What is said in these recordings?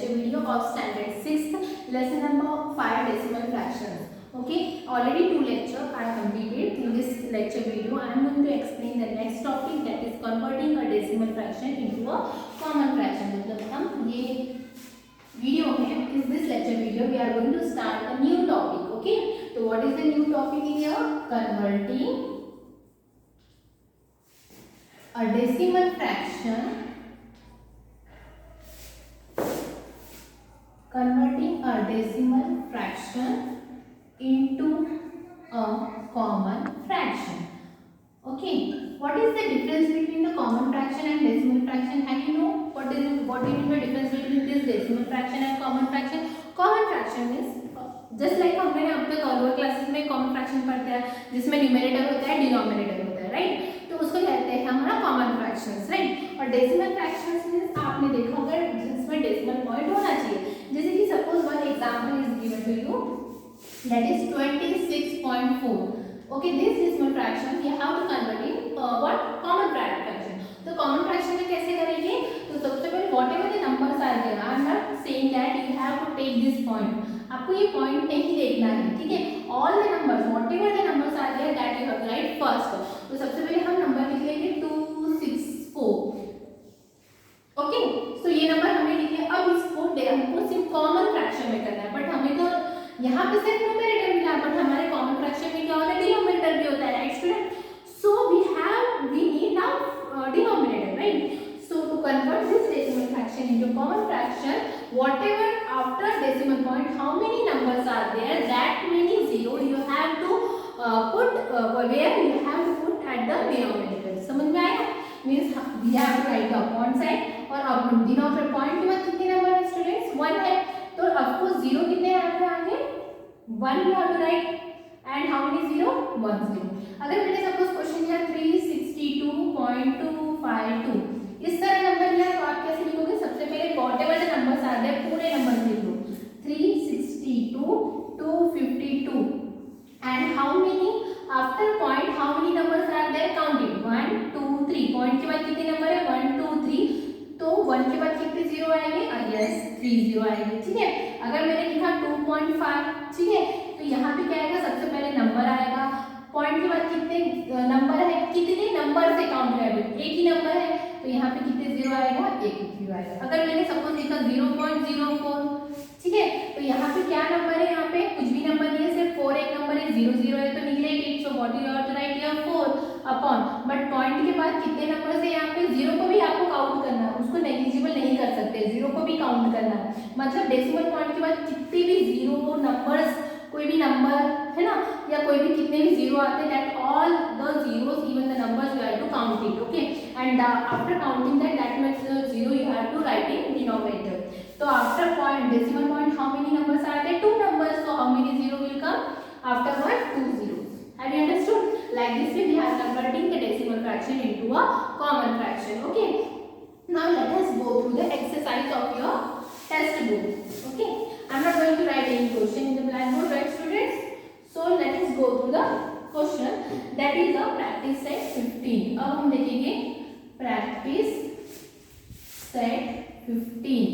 lecture video of standard 6th, lesson number 5, decimal fractions. Okay, already 2 lecture I completed. In this lecture video I am going to explain the next topic, that is converting a decimal fraction into a common fraction. मतलब हम ये video में इस this lecture video we are going to start a new topic. Okay, so what is the new topic in here? Converting a decimal fraction into a common fraction. Okay, what is the difference between the common fraction and decimal fraction? Have you know what do you mean by difference between this decimal fraction and common fraction? Common fraction is just like हमने अब तक lower classes में common fraction पढ़ते हैं जिसमें numerator होता है denominator होता है, राइट? तो उसको कहते हैं हमारा कॉमन फ्रैक्शंस, राइट? और डेसिमल फ्रैक्शंस मींस आपने देखा होगा जिसमें डेसिमल पॉइंट होना चाहिए. जैसे कि suppose one example is given to you, that is 26.4. okay, this decimal fraction we have to convert in what common fraction. तो common fraction में कैसे करेंगे? तो सबसे पहले whatever the numbers are there, I am not saying that you have to take this point, आपको ये point नहीं देखना है, ठीक है? all the numbers whatever the numbers are there that you have to write first. तो सबसे पहले हम नंबर लिख लेंगे 264. ओके, सो ये नंबर हमने लिखे. अब इसको हमको सिर्फ कॉमन फ्रैक्शन में करना है, बट हमें तो यहाँ पे सिर्फ न्यूमरेटर मिला, बट हमारे कॉमन फ्रैक्शन में क्या होता है? डिनोमिनेटर भी होता है, right student? So we need now denominator, right? So to convert this decimal fraction into common fraction, whatever after decimal point how many numbers are there, that many zero you have to put where you have to put at the denominator. समझ में आया? Means we have to write upon side, और अब denominator point के बाद कितने number है students? 1 है. तो ऑफ कोर्स जीरो कितने आए आगे? 1 you have to write, and how many 0? 1 0. अगर मैंने सपोज क्वेश्चन दिया 362.252 इस तरह नंबर लिया तो आप कैसे लिखोगे? सबसे पहले whatever the numbers are there पूरे नंबर लिख लो. 362.252 and how many after point how many numbers are there? counted 1 2 3. Point के बाद कितने नंबर है? 1 2 3. तो 1 के बाद कितने जीरो आएंगे? यस 3 जीरो आएंगे, ठीक है? अगर मैंने लिखा 2.5, ठीक है, तो यहाँ पे क्या आएगा? सबसे पहले नंबर आएगा. पॉइंट के बाद कितने नंबर है? कितने नंबर से काउंट करेंगे? एक ही नंबर है, तो यहाँ पे कितने जीरो आएगा? एक जीरो आएगा. अगर मैंने सपोज लिखा 0.04, ठीक है, तो यहाँ पे क्या नंबर है? यहाँ पे कुछ भी नंबर नहीं है, सिर्फ 4 एक नंबर है, 0 0 है तो निकले 8. So what you have to write here 4 upon, but point के बाद कितने नंबर है? यहाँ पे जीरो को भी आपको काउंट करना है, उसको नेग्लिजिबल नहीं कर सकते, जीरो को भी काउंट करना है. मतलब डेसिमल पॉइंट के बाद कितने भी जीरो नंबर्स, कोई भी नंबर है ना, या कोई भी कितने भी जीरो आते हैं, that all the zeros even the numbers you have to count it. Okay, and after counting that much zero you have to write in denominator. तो after point decimal point how many numbers are there? 2 numbers. So how many zero will come after what? 2 zeros. Have you understood? Like this way we are converting the decimal fraction into a common fraction. Okay, now let us go through the exercise of your test book. Okay, I am not going to write any question in the blackboard, right students? So let us go through the question, that is the practice set 15. अब हम देखेंगे practice set 15.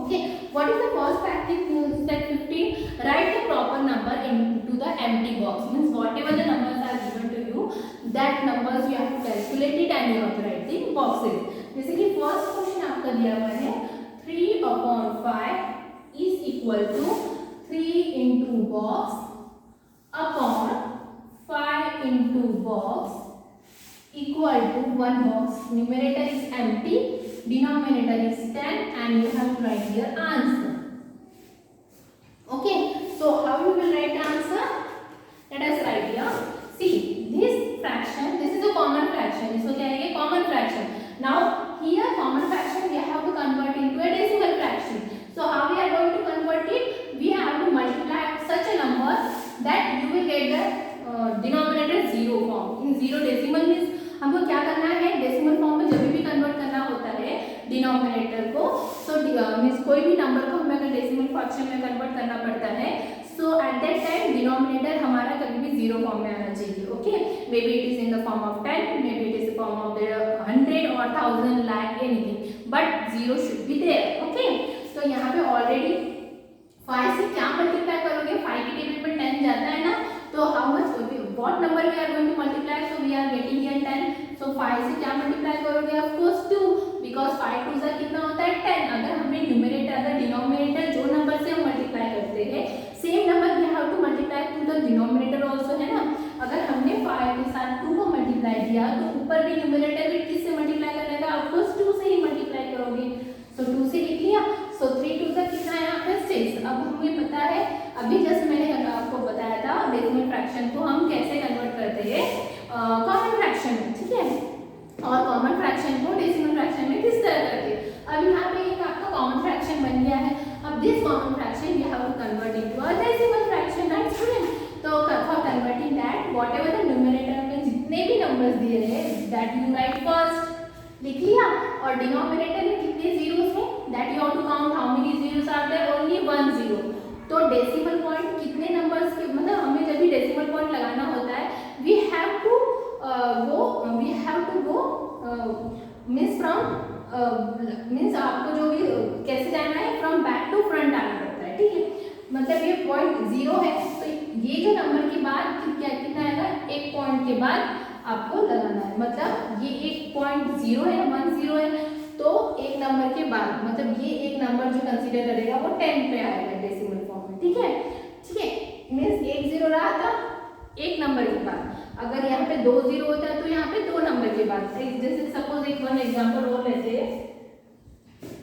Okay, what is the first practice set 15? Write the proper number into the empty box. Means whatever the numbers are given to you, that numbers you have to calculate it and you have to write the boxes. जैसे कि first question आपका दिया हुआ है 3/5 is equal to 3 into box upon 5 into box equal to 1 box. Numerator is empty, denominator is 10, and you have to write your answer. Okay, so how you will write answer? Let us write here. See, this fraction, this is a common fraction. इसको क्या है? Common fraction. Now here common fraction we have to convert into a decimal fraction. So how we are going to convert it? We have to multiply such a number that you will get the denominator zero form. In zero decimal means हमको क्या करना है? Decimal form में जब भी convert करना होता है डिनोमिनेटर को, सो मींस कोई भी नंबर को हमें अगर डेसिमल फ्रैक्शन में कन्वर्ट करना पड़ता है, सो एट दैट टाइम डिनोमिनेटर हमारा कभी भी जीरो फॉर्म में आना चाहिए. Okay, may be it is in the form of 10, may be it is the form of 100 or 1000 lakh anything, but zero should be there. Okay, so तो यहाँ पे already 5 से क्या मल्टीप्लाई करोगे, 5 की टेबल पर 10 जाता है ना, तो how much what number we are going to multiply, so we are getting here 10, so 5 से क्या मल्टीप्लाई करोगे, ऑफ कोर्स 2, बिकॉज 5 2 सा कितना होता है 10। अगर हमने न्यूमरेटर अगर डिनोमिनेटर जो नंबर से हम मल्टीप्लाई करते हैं same number we have to multiply to the denominator also, है ना। अगर हमने 5 के साथ 2 को मल्टीप्लाई किया तो ऊपर भी न्यूमरेटर भी किससे मल्टीप्लाई करना था, ऑफ कोर्स 2 से ही मल्टीप्लाई करोगे, सो 2 से लिख लिया, सो 3 2 का कितना है यहाँ पे 6। अब हमें पता है, अभी जस्ट मैंने आपको बताया था डेसिमल फ्रैक्शन को हम कैसे कन्वर्ट करते हैं कॉमन फ्रैक्शन में, ठीक है, और कॉमन फ्रैक्शन को डेसिमल फ्रैक्शन में किस तरह करते हैं। अब यहाँ पे एक आपका कॉमन फ्रैक्शन बन गया है, अब this common fraction we have to convert into a decimal fraction, right student. तो for converting that whatever the numerator में जितने भी नंबर्स दिए रहे दैट यू राइट फर्स्ट, लिख लिया, और डिनोमिनेटर में कितने जीरोस हैं that you have to count how many zeros are there, only 1 zero. तो डेसिमल पॉइंट कितने नंबर्स के, मतलब हमें जब भी डेसिमल पॉइंट लगाना होता है we have to go means from means आपको जो भी कैसे जाना है फ्रॉम बैक टू फ्रंट आना पड़ता है, ठीक है। मतलब ये पॉइंट 0 है तो ये जो नंबर के बाद कितना आएगा, एक पॉइंट के बाद आपको लगाना है, मतलब ये एक पॉइंट 0 है 1 0 है, तो एक नंबर के बाद मतलब ये एक नंबर जो कंसीडर करेगा वो 10 पे आएगा डेसिमल फॉर्म में, ठीक है, ठीक है। मीन्स 1 0 रहा था एक नंबर के बाद, अगर यहाँ पे 2 0 होता है तो यहाँ पे 2 नंबर के बाद। जैसे सपोज एक वन एग्जांपल और लेते हैं,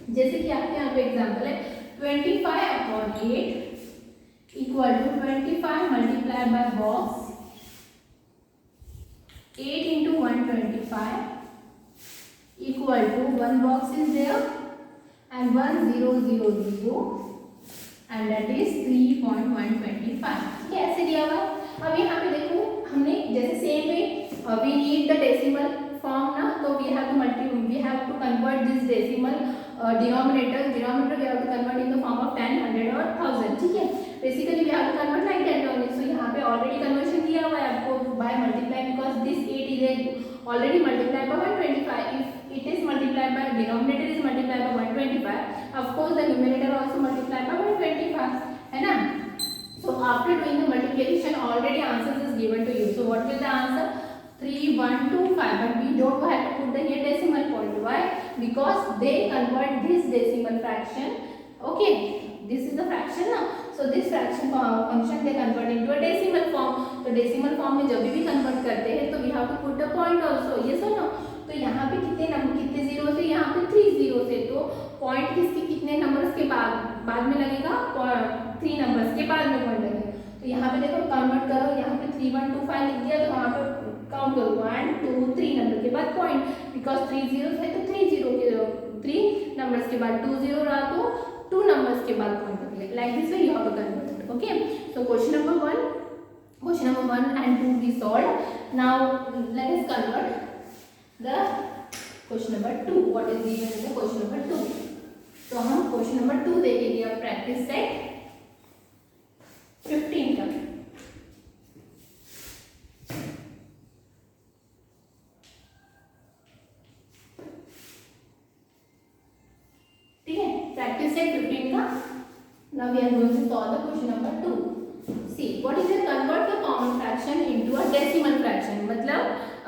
जैसे कि आपके यहाँ पे एग्जांपल है 25/8 equal to 25 multiply by box 8 into 125 equal to 1 box is there and 1 0 0 0 and that is 3.125, ठीक है, ऐसे दिया हुआ है। अब यहाँ पे देखो हमने जैसे same way we need the decimal form ना, तो we have to convert this decimal denominator we have to convert in the form of 10 100 और 1000, ठीक है। Basically we have to convert like that only, so यहाँ पे already conversion दिया हुआ है आपको by multiply, because this 8 is already multiply by 125, if it is multiply by denominator is multiply by 125, of course the numerator also multiply by 125, है ना। So after doing the multiplication already answers is given to you, so what will the answer, 3125, but we don't have to put the here decimal point, why, because they convert this decimal fraction, okay, this is the fraction now, so this fraction function they convert into a decimal form, तो decimal form में जब भी convert करते हैं तो we have to put a point also, yes or no। तो यहाँ पे कितने नंबर कितने जीरो से, यहाँ पे 3 जीरो से, तो पॉइंट किसके कितने नंबर्स के बाद में लगेगा, 3 नंबर्स के बाद में पॉइंट लगेगा। तो यहाँ पे देखो कन्वर्ट करो, यहाँ पे 3125 लिख दिया तो वहाँ पे काउंट करो 1 2 3 नंबर के बाद पॉइंट, बिकॉज 3 जीरो है तो 3 जीरो के 3 नंबर्स के बाद 2 जीरो रहा तो 2 नंबर्स के बाद पॉइंट लगेगा, like this way you have to convert, okay. So question number 1 and 2 we solved. Now let us convert the question number 2, what is given in the question number 2। तो हम question number 2 देखेंगे अब practice set 15 का, ठीक है, practice set 15 का। Now we are going to solve the question number 2। See what is the convert the common fraction into a decimal fraction, मतलब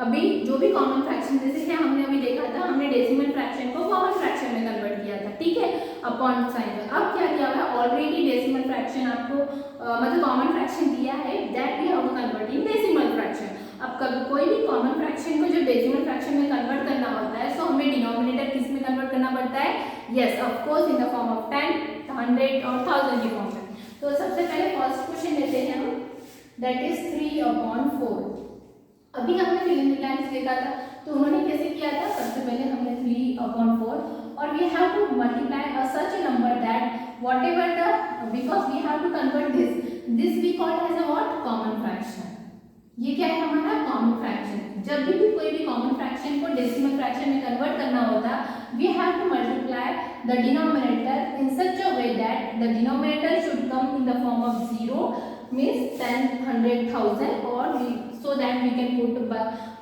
अभी जो भी कॉमन फ्रैक्शन जैसे कि हमने अभी देखा था, हमने डेसिमल फ्रैक्शन को कॉमन फ्रैक्शन में कन्वर्ट किया था, ठीक है, अपॉन साइन। अब क्या किया हुआ है, ऑलरेडी डेसिमल फ्रैक्शन आपको मतलब कॉमन फ्रैक्शन दिया है that we have to convert in decimal fraction. अब कभी कोई भी कॉमन फ्रैक्शन को जब डेसिमल फ्रैक्शन में कन्वर्ट करना होता है तो हमें डिनोमिनेटर किस में कन्वर्ट करना पड़ता है, yes of course in the form of 10 100 और 1000 की फॉर्म में। तो सबसे पहले फर्स्ट क्वेश्चन लेते हैं हम, दैट इज 3/4। अभी हमने फिलिंग ब्लैंक्स देखा था तो उन्होंने कैसे किया था, सबसे पहले हमने 3/4 और we have to multiply such a number that whatever the, because we have to convert this we call as a what, common fraction। ये क्या है हमारा कॉमन फ्रैक्शन। जब भी कोई भी कॉमन फ्रैक्शन को डेसिमल फ्रैक्शन में कन्वर्ट करना होता we have to multiply the denominator in such a way that the denominator should come in the form of 0 means 10 100 1000 और so that we can put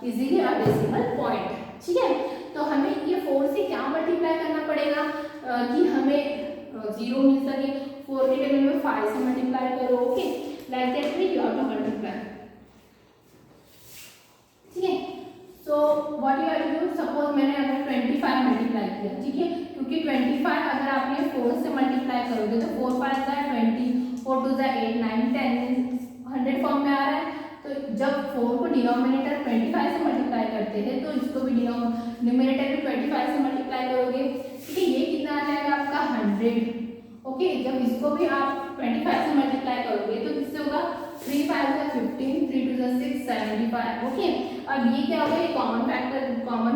easily a decimal point, ठीक है। तो हमें ये 4 से क्या मल्टीप्लाई करना पड़ेगा कि हमें 0 मिल सके। 4 के टेबल में 5 से मल्टीप्लाई करो। Okay, like that way you have to multiply. ठीक है, so what you have to do, suppose मैंने अगर 25 मल्टीप्लाई किया, ठीक है, क्योंकि 25 अगर आपने 4 से मल्टीप्लाई करोगे तो 4 5 जा 20, 4 2 जा 8 9 10 100 फॉर्म में आ रहा है। तो जब 4 को डिनोमिनेटर 25 से मल्टीप्लाई करते हैं तो इसको भी न्यूमरेटर भी 25 से मल्टीप्लाई करोगे। ठीक है, ये कितना आ जाएगा आपका 100। ओके, जब इसको भी आप 25 से मल्टीप्लाई करोगे तो किससे होगा, 3 5 जा 15, 3 2 जा 6 75। ओके, अब ये क्या होगा, ये कॉमन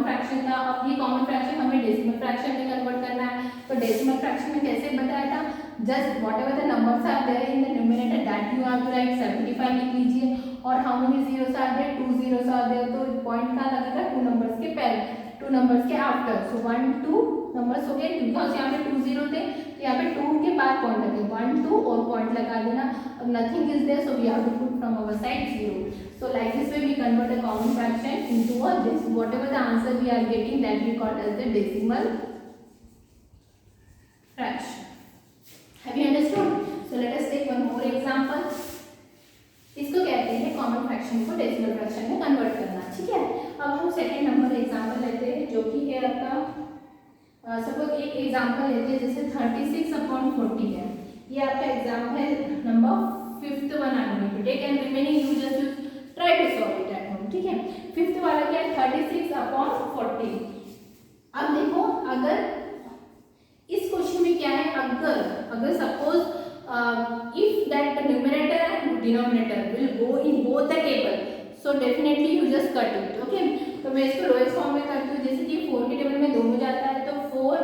फ्रैक्शन था। अब ये कॉमन फ्रैक्शन हमें डेसिमल फ्रैक्शन में कन्वर्ट करना है। तो डेसिमल फ्रैक्शन में कैसे बताया था, just whatever the numbers are there in the numerator that you have to write 75 लिख लीजिए, और how many zeros are there, 2 zeros are there. तो पॉइंट का लगेगा 2 नंबर्स के पहले, 2 नंबर्स के आफ्टर। सो 1 2 नंबर्स हो गए, बिकॉज यहाँ पे 2 0 थे तो यहाँ पे 2 के बाद पॉइंट लगे, 1 2 और पॉइंट लगा देना। अब nothing is there, so we have to put from our side 0। So like this way we convert a common fraction into a this, whatever the answer we are getting that we call as the decimal fraction. Have you understood? So let us take one more example. इसको कहते हैं common fraction को decimal fraction में convert करना। ठीक है, अब हम सेकंड नंबर एग्जांपल लेते हैं जो कि है आपका, सपोज एक एग्जांपल लेते हैं जैसे 36/40 है। ये आपका एग्जांपल है number 5th one I am going to take and remaining you just try to solve it at home. ठीक है, 5th वाला क्या है, 36/40। अब देखो, अगर इस क्वेश्चन में क्या है, अगर suppose if that numerator and denominator will go in both the table, so definitely you just cut it. Okay, तो मैं इसको लोएस्ट फॉर्म में करती हूँ। जैसे कि 4 के टेबल में 2 में जाता है तो 4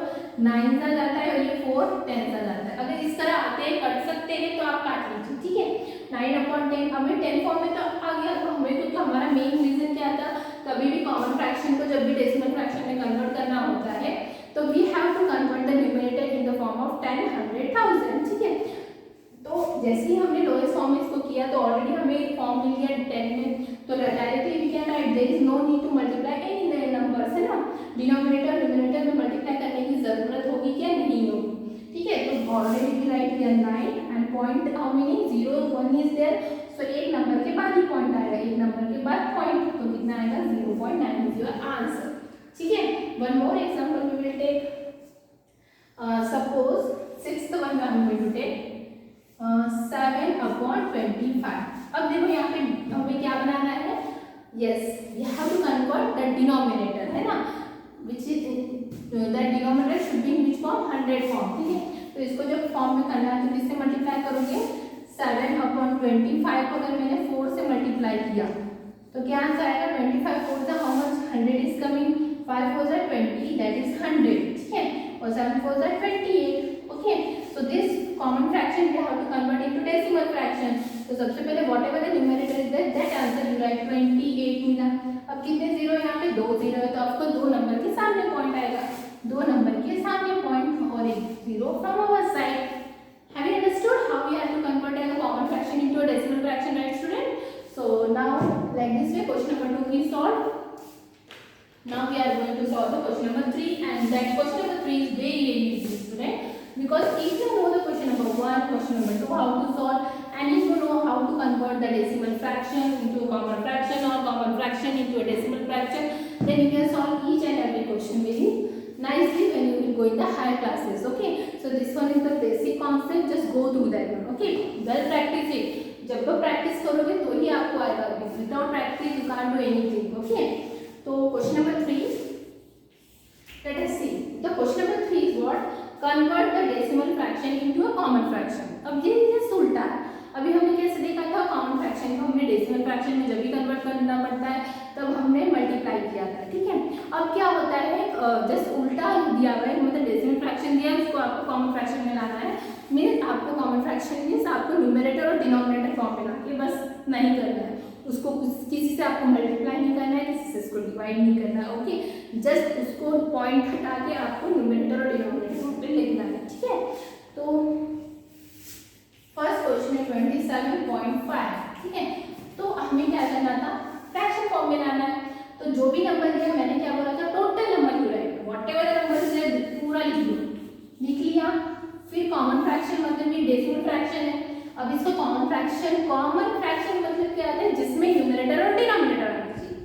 9 सा जाता है और ये 4 10 सा जाता है। अगर इस तरह आते हैं, कट सकते हैं तो आप काट लीजिए। ठीक है, 9/10 हमें 10 फॉर्म में तो आ गया। तो हमें, क्योंकि हमारा मेन रीजन क्या था, कभी भी कॉमन फ्रैक्शन को जब भी डेसिमल फ्रैक्शन में कन्वर्ट करना होता है तो we have to convert the numerator in the form of 10 100 1000। ठीक है, तो जैसे ही हमने लोएस्ट फॉर्म में इसको किया तो ऑलरेडी हमें फॉर्म मिल गया 10 में, तो directly we can write there is no need to multiply any numbers, है ना। डिनोमिनेटर न्यूमरेटर में मल्टीप्लाई करने की जरूरत होगी क्या, नहीं होगी। ठीक है, तो already we write here 9 and point how many 0 1 is there, so एक नंबर के बाद ही पॉइंट आएगा, एक नंबर के बाद पॉइंट, तो कितना आएगा 0.9 इज योर आंसर। ठीक है, one more example we will take, suppose 6th one I am going to take 7/25। अब देखो यहाँ पे हमें क्या बनाना है, yes you have to convert the denominator, है ना, which is the denominator should be in which form, 100 form. ठीक है, तो इसको जब फॉर्म में करना है तो किससे मल्टीप्लाई करोगे, 7/25 को अगर मैंने 4 से मल्टीप्लाई किया तो क्या आंसर आएगा, 25 4 से हाउ मच, 100 इज कमिंग, 5 4 जा 20 दैट इज 100। ठीक है, और 7 4 जा 28। Okay, so this common fraction we have to convert into decimal fraction. तो सबसे पहले whatever the numerator is there, that answer you write 28 मिला। अब कितने जीरो यहाँ पे, 2 जीरो है, तो आपको 2 नंबर के सामने पॉइंट आएगा, 2 नंबर के सामने पॉइंट और एक zero from our side. Have you understood how we have to convert a common fraction into a decimal fraction, right student? So now like this way question number 2 is solved. Now we are going to solve the question number 3, and that question number 3 is very easy student. Because if you know the question number 1, question number 2 how to solve, and if you know how to convert the decimal fraction into a common fraction or common fraction into a decimal fraction, then you can solve each and every question very nicely when you will go in the higher classes. Okay, so this one is the basic concept, just go through that one. Okay, well practice it. जब तक practice करोगे तो ही आपको आएगा, without practice you can't do anything. Okay, तो question number 3, let us see the question number 3 is what, convert the decimal fraction into a common fraction। अब ये just उल्टा है, अभी हमने कैसे देखा था, कॉमन फ्रैक्शन को हमने डेसिमल फ्रैक्शन में जब भी कन्वर्ट करना पड़ता है तब हमने मल्टीप्लाई किया था। ठीक है, अब क्या होता है, जस्ट उल्टा दिया हुआ है, मतलब डेसिमल फ्रैक्शन दिया है, उसको आपको कॉमन फ्रैक्शन में लाना है। मीन्स आपको कॉमन फ्रैक्शन मीन्स आपको न्यूमरेटर और डिनोमिनेटर फॉर्म में लाके बस नहीं करना है, उसको किसी से आपको मल्टीप्लाई नहीं करना है, किसी से इसको डिवाइड नहीं करना है। ओके, जस्ट उसको पॉइंट हटा के आपको न्यूमरेटर और डिनोमिनेटर फॉर्म पे लिखना है। ठीक है, तो फर्स्ट क्वेश्चन है 27.5। ठीक है, तो हमें क्या करना था, फ्रैक्शन फॉर्म में लाना है। तो जो भी नंबर दिया, मैंने क्या बोला था, total number you right, whatever number है पूरा लिख लिया, फिर फ्रैक्शन, कॉमन फ्रैक्शन मतलब क्या आता है, जिसमें न्यूमरेटर और डिनोमिनेटर आना चाहिए।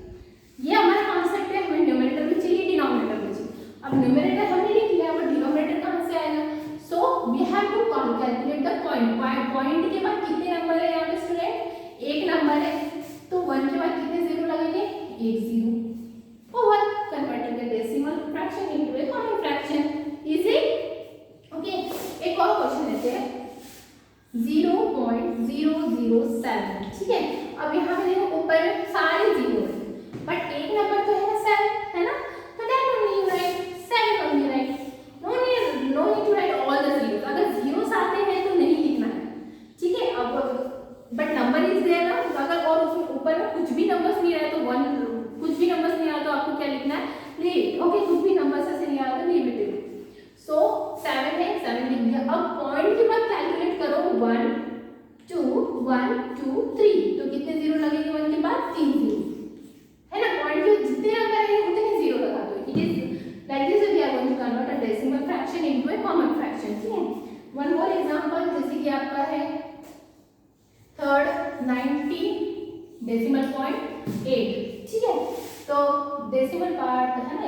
ये हमारा कॉन्सेप्ट है, हमें न्यूमरेटर भी चाहिए, डिनोमिनेटर भी चाहिए। अब न्यूमरेटर हमने लिख लिया, अब डिनोमिनेटर कहाँ से आएगा? So we have to calculate the point. Point के बाद कितने नंबर है यहाँ पे स्टूडेंट? एक नंबर है, तो 1 के बाद कितने जीरो लगेंगे? एक zero. Over converting the decimal fraction into a common fraction. Easy? Okay, एक और क्वेश्चन लेते हैं, 0.007। ठीक है, अब यहाँ पे देखो ऊपर सारे जीरो है, बट एक नंबर तो है 7, है ना, तो that only you write 7 only write, no need to write all the zeros. अगर जीरोस आते हैं तो नहीं लिखना है, ठीक है। अब बट नंबर इज देयर ना, अगर और उसमें ऊपर में कुछ भी नंबर्स नहीं आए तो 1, कुछ भी नंबर्स नहीं आए तो आपको क्या लिखना है? लीव। ओके, कुछ भी नंबर्स ऐसे नहीं आया तो लीव इट। सो 7 है, 7 लिख दिया। अब पॉइंट के बाद कैलकुलेट करो, 1 2 1 2 3, तो कितने जीरो लगेंगे? 1 के बाद 3 जीरो, है ना। पॉइंट के जितने नंबर रहेंगे उतने जीरो लगा दो। It is like this we are going to convert a decimal fraction into a common fraction. ठीक है, वन मोर एग्जांपल, जैसे कि आपका है 3rd 90 डेसिमल पॉइंट 8। ठीक है, तो डेसिमल पार्ट है ना,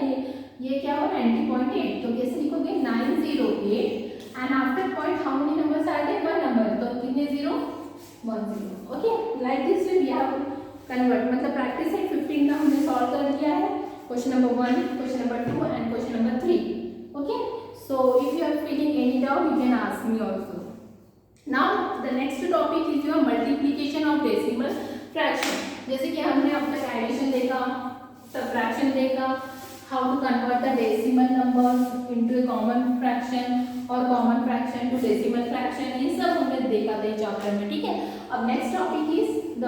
ये क्या हुआ? 90.8, तो कैसे लिखोगे? 908 and after point how many numbers are there? 1 number, तो कितने zero? 1 zero. Okay, like this way we have convert, मतलब प्रैक्टिस सेट 15 का हमने सॉल्व कर दिया है। Question number 1, question number 2 and question number 3। Okay, so if you are feeling any doubt you can ask me also. Now the next topic is your multiplication of decimal fraction. जैसे कि हमने अब तक एडिशन देखा, subtraction देखा, how to convert the decimal numbers into a common fraction और common fraction to decimal fraction, ये सब हमने देखा था इस चैप्टर में। ठीक है, अब next topic is the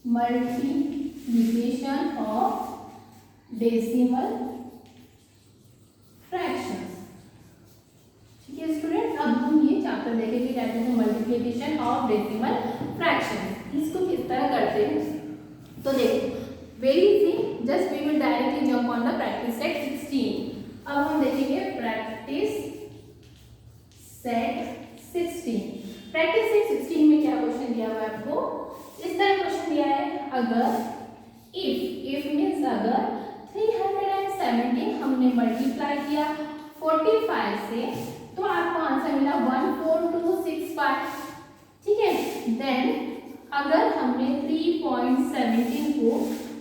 multiplication of decimal fractions. ठीक है स्टूडेंट, अब हम ये चैप्टर देखेंगे कैसे मल्टीप्लिकेशन ऑफ डेसिमल फ्रैक्शन, इसको किस तरह करते हैं। तो देखो, very easy, just we will directly jump on the practice set 16। अब हम देखेंगे प्रैक्टिस सेट 16। प्रैक्टिस सेट 16 में क्या क्वेश्चन दिया हुआ है आपको? इस तरह क्वेश्चन दिया है, अगर इफ मीन्स अगर 317 हमने मल्टीप्लाई किया 45 से, तो आपको आंसर मिला 14265। ठीक है, देन अगर हमने 3.17 को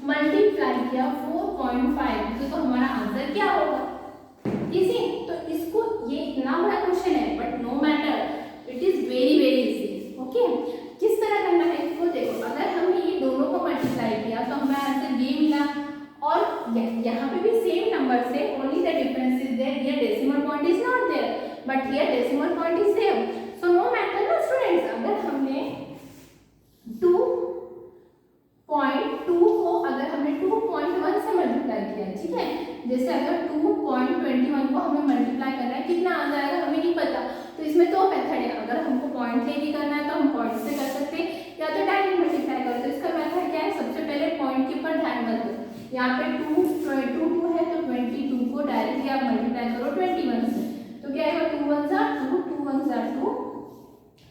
मल्टीप्लाई किया 4.5 तो हमारा आंसर क्या होगा? इजी। तो इसको, ये इतना बड़ा क्वेश्चन है but no matter, it is very very easy. Okay, किस तरह करना है इसको देखो, अगर हमने ये दोनों को मल्टीप्लाई किया तो हमारा आंसर ये मिला, और यहाँ पे भी सेम नंबर से, only the difference is there, here decimal point is not there but here decimal point is there, so no matter ना स्टूडेंट्स। अगर हमने 2.2 को अगर हमने 2.1 से मल्टीप्लाई किया, ठीक है, जैसे अगर 2.21 को हमें मल्टीप्लाई करना है, कितना आ जाएगा हमें नहीं पता, तो इसमें दो मेथड है। अगर हमको पॉइंट लेके करना है तो हम पॉइंट से कर सकते हैं, या तो डायरेक्ट मल्टीप्लाई कर। तो इसका मेथड क्या है? सबसे पहले पॉइंट के ऊपर ध्यान मत दो, यहाँ पे 2 है तो 22 को डायरेक्टली आप मल्टीप्लाई करो 21 से, तो क्या आएगा? 2 1 जा 2, 2 1 जा 2,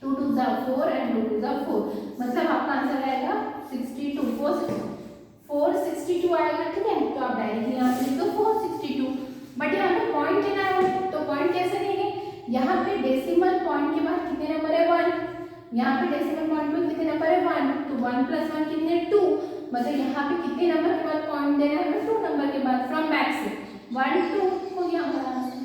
2 2 जा 4 एंड 2 2 जा 4, मतलब आपका आंसर आएगा 62, 462 आएगा। ठीक है, तो आप डायरेक्टली यहाँ पे लिख दो 462, बट यहाँ पे पॉइंट लेना है, तो पॉइंट कैसे लेंगे? यहाँ पे डेसिमल पॉइंट के बाद कितने नंबर है? 1। यहाँ पे डेसिमल पॉइंट में कितने नंबर है? 1, तो 1 + 1 कितने? 2, मतलब यहाँ पे कितने नंबर के बाद पॉइंट देना है? 2 नंबर के बाद, फ्रॉम बैक से 1 2 हो गया हमारा आंसर।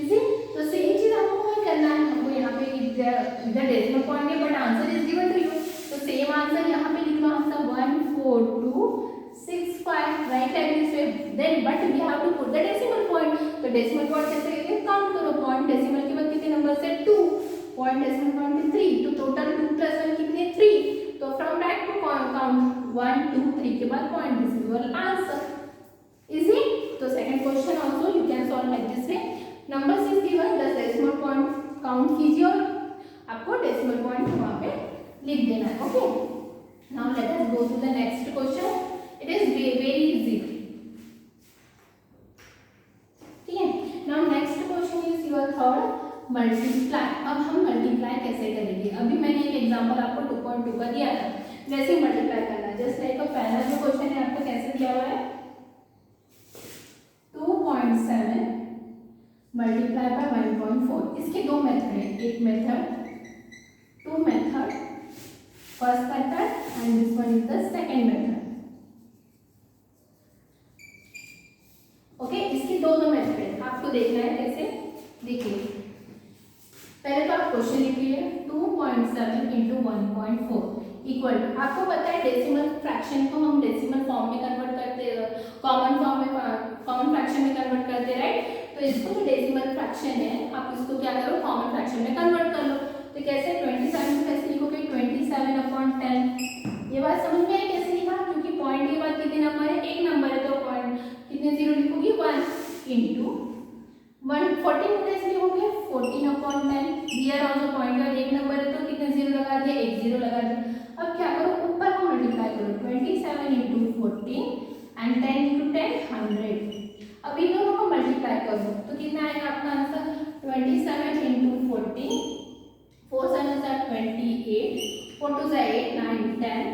इजी। तो सेम चीज आपको करना है, हमको यहाँ पे इधर डेसिमल पॉइंट है but answer is given to you, तो सेम आंसर यहाँ पे लिख लो, answer 14265, right like this way. Then but we have to put the decimal point, तो डेसिमल पॉइंट कैसे कहते हैं? काउंट करो, पॉइंट डेसिमल के बाद कितने नंबर से? 2, पॉइंट डेसिमल पॉइंट 3, तो टोटल 2 + 1 कितने? 3, तो फ्रॉम बैक टू काउंट 1 2 3 के बाद point, this is your answer. Easy. तो second question also you can solve like this way, numbers is given, 10 decimal point count कीजिए और आपको डेसिमल पॉइंट वहां पे लिख देना है। Okay, now let us go to the next question, it is very easy. ठीक है, now next question is your third, multiply करेंगे। अभी मैंने एक एग्जांपल आपको 2.2 का दिया था, वैसे मल्टीप्लाई करना है। जस्ट लाइक पहला जो क्वेश्चन है आपको कैसे दिया हुआ है 2.7 मल्टीप्लाई बाय 1.4। इसके दो मेथड है, एक method two method, first method and this one is the second method. Okay, इसकी दो मेथड है, आपको देखना है कैसे। देखिए पहले तो आप क्वेश्चन लिखिए 2.7 इंटू 1.4 इक्वल टू, आपको पता है डेसिमल फ्रैक्शन को हम डेसिमल फॉर्म में कन्वर्ट करते, कॉमन फॉर्म में, कॉमन फ्रैक्शन में कन्वर्ट करते, राइट। तो इसको जो डेसिमल फ्रैक्शन है आप इसको क्या करो, कॉमन फ्रैक्शन में कन्वर्ट कर लो। तो कैसे 27 कैसे लिखोगे 27/10। ये बात समझ में आई कैसे लिखा, क्योंकि पॉइंट के बाद कितने नंबर है, एक नंबर है, तो पॉइंट कितने जीरो लिखोगी 1 इंटू 114 कैसे लिखोगे 14/10। हियर ऑल्सो पॉइंट का एक नंबर है तो कितने जीरो लगा दिया, एक जीरो लगा दिया। अब क्या करो, ऊपर को मल्टीप्लाई करो 27 इंटू 14 एंड 10 इंटू 10 100। अब इन दोनों को मल्टीप्लाई करो तो कितना आएगा आपका आंसर 27 इंटू 14, 4 7 28, 4 2 8 9 10,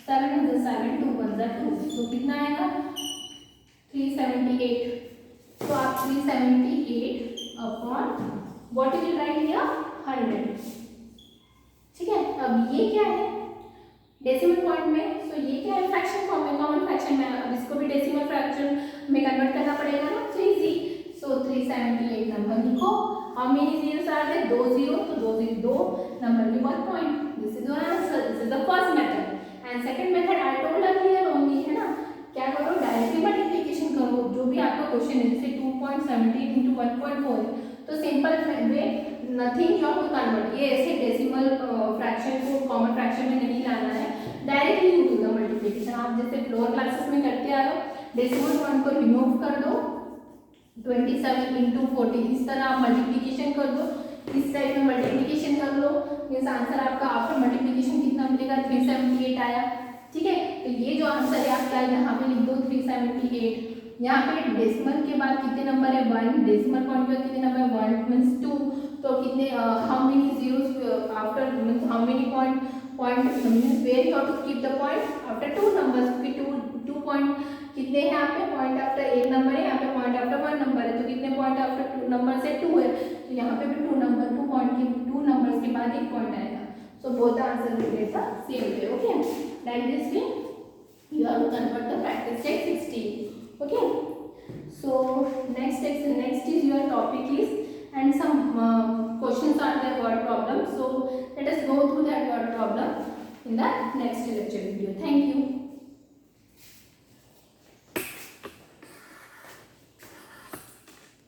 7 1 7, 2 1 2, तो कितना आएगा 378। तो आप 378 upon what you will write here 100। ठीक है, अब ये क्या है डेसिमल पॉइंट में, सो ये क्या है फ्रैक्शन फॉर्म में, कॉमन फ्रैक्शन में। अब इसको भी डेसिमल फ्रैक्शन में कन्वर्ट करना पड़ेगा ना, सो इजी। सो 378 नंबर लिखो। How many zeros are there, दो जीरो, तो दो नंबर के बाद point. This is your answer, this is the first method. And second method I told earlier only, है ना, क्या करो डायरेक्टली मल्टीप्लिकेशन करो। जो भी आपका क्वेश्चन है जैसे 2.17 इंटू 1.4 है, तो simple way nothing you have to convert, ये ऐसे डेसिमल फ्रैक्शन को कॉमन फ्रैक्शन में नहीं लाना है, directly you do the multiplication. आप जैसे लोअर क्लासेस में करते आ रहे हो, डेसिमल पॉइंट को रिमूव कर दो 27 इंटू 14, इस तरह आप मल्टीप्लिकेशन कर दो, इस टाइप में मल्टीप्लिकेशन कर लो। मीन्स आंसर आपका आफ्टर मल्टीप्लिकेशन कितना मिलेगा 378 आया। ठीक है, तो ये जो आंसर है आपका यहाँ पे लिख दो 378। यहाँ पे डेसिमल के बाद कितने नंबर है 1, डेसिमल पॉइंट पे कितने नंबर 1 मीन्स 2, तो कितने how many zeros after means how many point means where you have to keep the point after two numbers, क्योंकि 2 पॉइंट कितने हैं यहाँ पे, पॉइंट आफ्टर एक नंबर है, यहाँ पे पॉइंट आफ्टर 1 नंबर है, तो कितने पॉइंट आफ्टर 2 नंबर से 2 है, तो यहाँ पे भी 2 पॉइंट के 2 नंबर्स के बाद एक पॉइंट आएगा। So both answer will get the same way. Okay, like this way you have to convert the practice set 16. Okay, so next is your topic is, and some questions are there word problem, so let us go through that word problem in the next lecture video. Thank you.